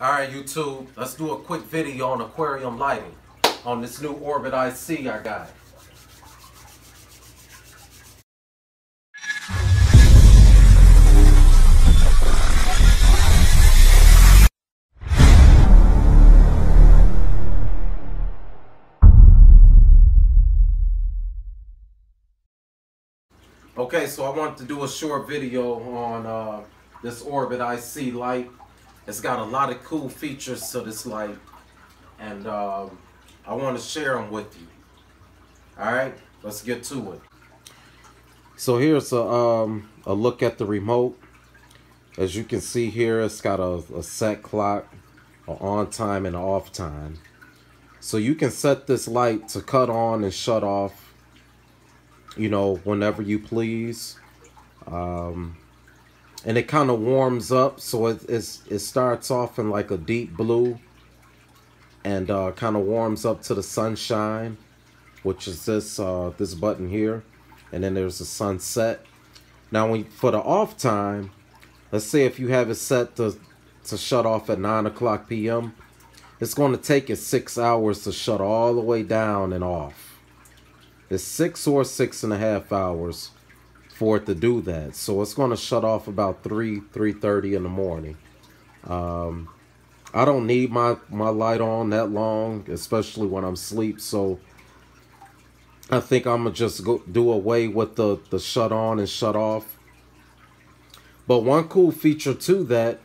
Alright YouTube, let's do a quick video on aquarium lighting on this new Orbit IC I got. Okay, so I wanted to do a short video on this Orbit IC light. It's got a lot of cool features to this light, and I want to share them with you. Alright, let's get to it. So here's a look at the remote. As you can see here, it's got a set clock, an on time and an off time. So you can set this light to cut on and shut off, you know, whenever you please. And it kind of warms up, so it starts off in like a deep blue and kind of warms up to the sunshine, which is this this button here, and then there's the sunset. Now for the off time, let's say if you have it set to shut off at 9 o'clock p.m., it's going to take it 6 hours to shut all the way down and off. It's 6 or 6.5 hours for it to do that. So it's going to shut off about 3:30 in the morning. I don't need my light on that long, especially when I'm asleep. So I think I'm going to just do away with the shut on and shut off. But one cool feature to that,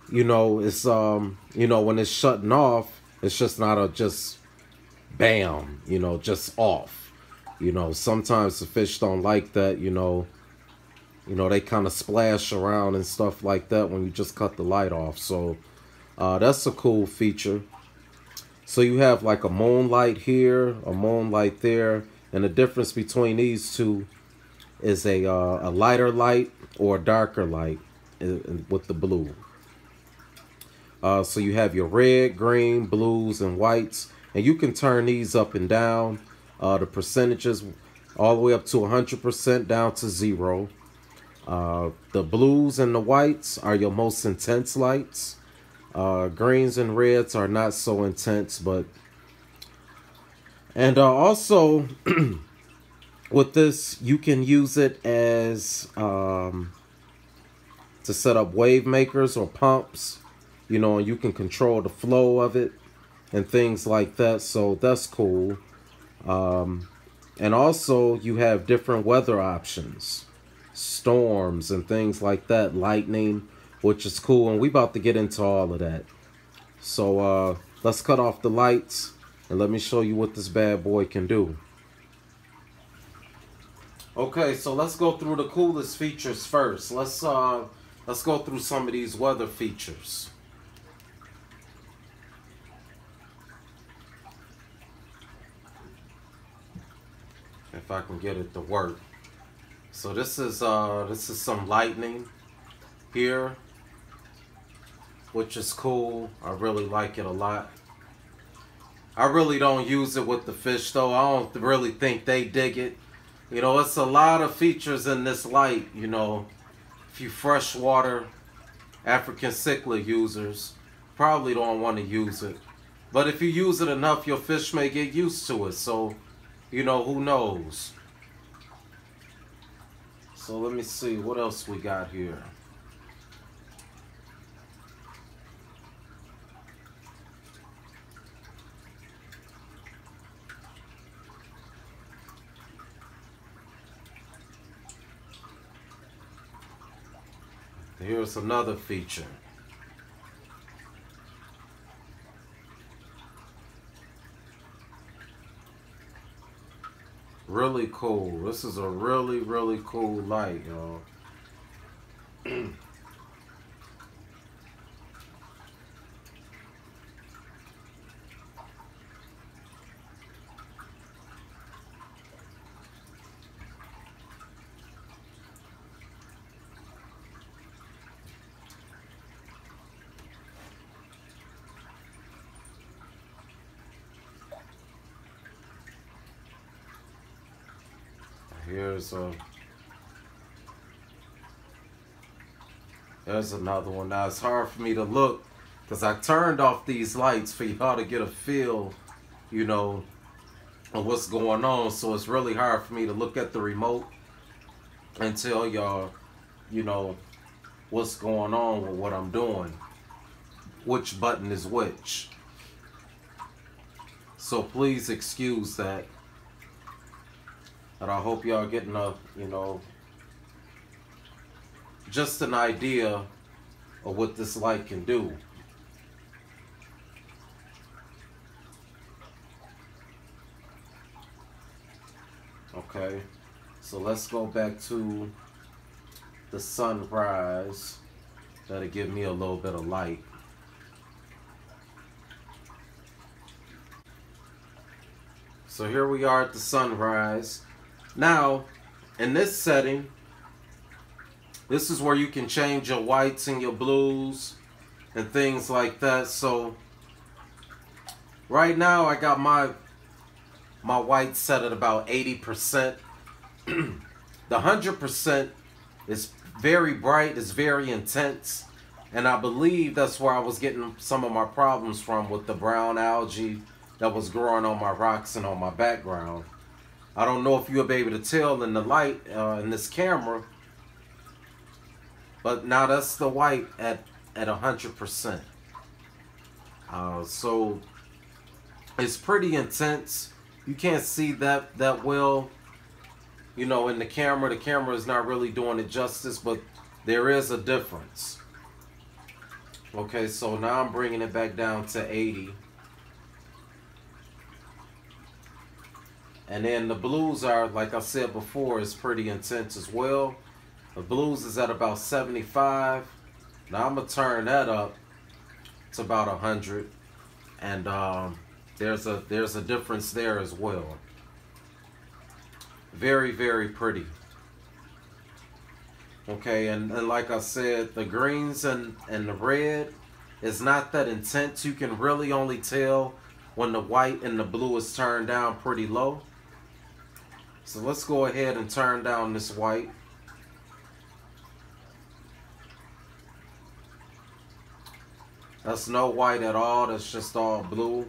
you know, is, you know, when it's shutting off, it's just not a just bam, you know, just off. You know, sometimes the fish don't like that, you know, they kind of splash around and stuff like that when you just cut the light off. So that's a cool feature. So you have like a moonlight here, a moonlight there, and the difference between these two is a lighter light or a darker light with the blue. So you have your red, green, blues, and whites, and you can turn these up and down. The percentages all the way up to 100% down to 0. The blues and the whites are your most intense lights. Greens and reds are not so intense, but also with this you can use it as to set up wave makers or pumps, you know, and you can control the flow of it and things like that. So that's cool. And also you have different weather options, storms and things like that, lightning, which is cool, and we about to get into all of that. So let's cut off the lights and let me show you what this bad boy can do. Okay, so let's go through the coolest features first. Let's go through some of these weather features. If I can get it to work. So this is some lightning here, which is cool. I really like it a lot. I really don't use it with the fish though. I don't really think they dig it. You know, it's a lot of features in this light, you know. If you freshwater African cichlid users probably don't want to use it. But if you use it enough, your fish may get used to it. So, you know, who knows? So let me see what else we got here. Here's another feature. Really cool. This is a really, really cool light, y'all. There's another one. Now it's hard for me to look because I turned off these lights for y'all to get a feel, you know, of what's going on. So it's really hard for me to look at the remote and tell y'all, you know, what's going on with what I'm doing, which button is which. So please excuse that. And I hope y'all getting a, you know, just an idea of what this light can do. Okay, so let's go back to the sunrise. That'll give me a little bit of light. So here we are at the sunrise. Now, in this setting, this is where you can change your whites and your blues and things like that. So right now I got my white set at about 80%. The 100% is very bright, it's very intense, and I believe that's where I was getting some of my problems from with the brown algae that was growing on my rocks and on my background. I don't know if you'll be able to tell in the light in this camera, but now that's the white at 100%. So it's pretty intense. You can't see that well, you know, in the camera. The camera is not really doing it justice, but there is a difference. Okay, so now I'm bringing it back down to 80. And then the blues are, like I said before, is pretty intense as well. The blues is at about 75. Now I'm gonna turn that up to about 100, and there's a difference there as well. Very, very pretty. Okay, and like I said, the greens and the red is not that intense. You can really only tell when the white and the blue is turned down pretty low. So let's go ahead and turn down this white. That's no white at all. That's just all blue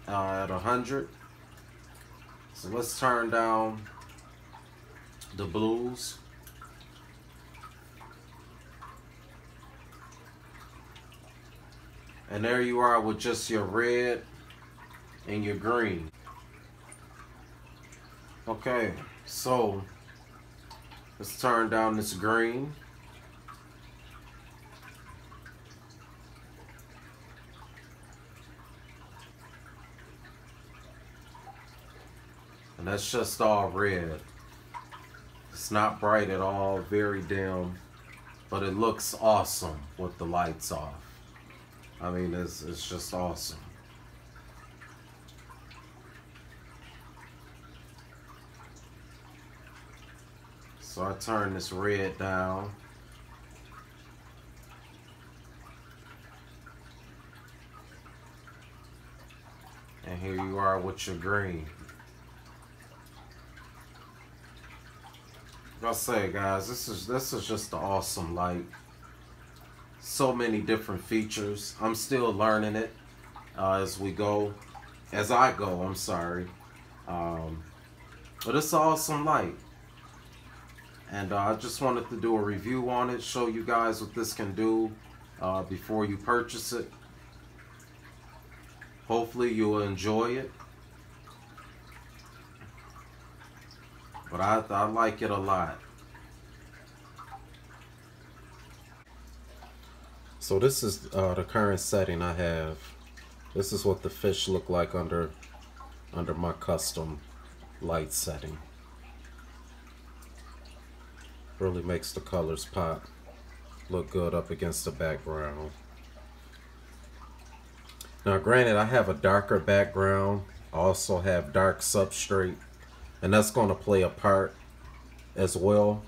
at 100. So let's turn down the blues. And there you are with just your red and your green. Okay, so let's turn down this green. And that's just all red. It's not bright at all, very dim, but it looks awesome with the lights off. I mean, it's just awesome. So I turn this red down. And here you are with your green. Like I say, guys, this is just an awesome light. So many different features. I'm still learning it as I go. I'm sorry. But it's an awesome light. And I just wanted to do a review on it, show you guys what this can do before you purchase it. Hopefully you'll enjoy it. But I like it a lot. So this is the current setting I have. This is what the fish look like under my custom light setting. Really makes the colors pop, look good up against the background. Now granted, I have a darker background. I also have dark substrate, and that's going to play a part as well.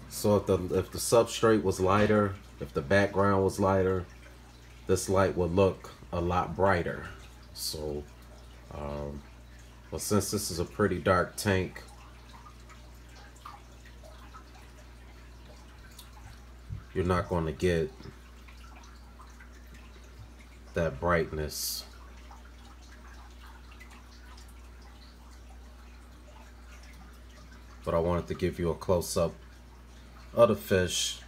So if the substrate was lighter, if the background was lighter, this light would look a lot brighter. So but since this is a pretty dark tank, you're not going to get that brightness. But I wanted to give you a close-up of the fish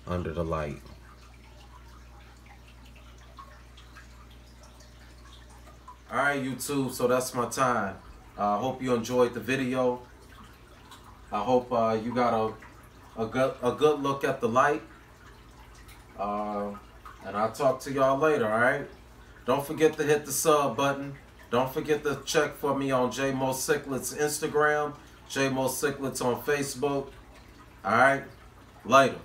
under the light. Alright, YouTube, so that's my time. I hope you enjoyed the video. I hope you got a good look at the light. And I'll talk to y'all later, alright? Don't forget to hit the sub button. Don't forget to check for me on jmocichlids Instagram, jmocichlids on Facebook. Alright? Later.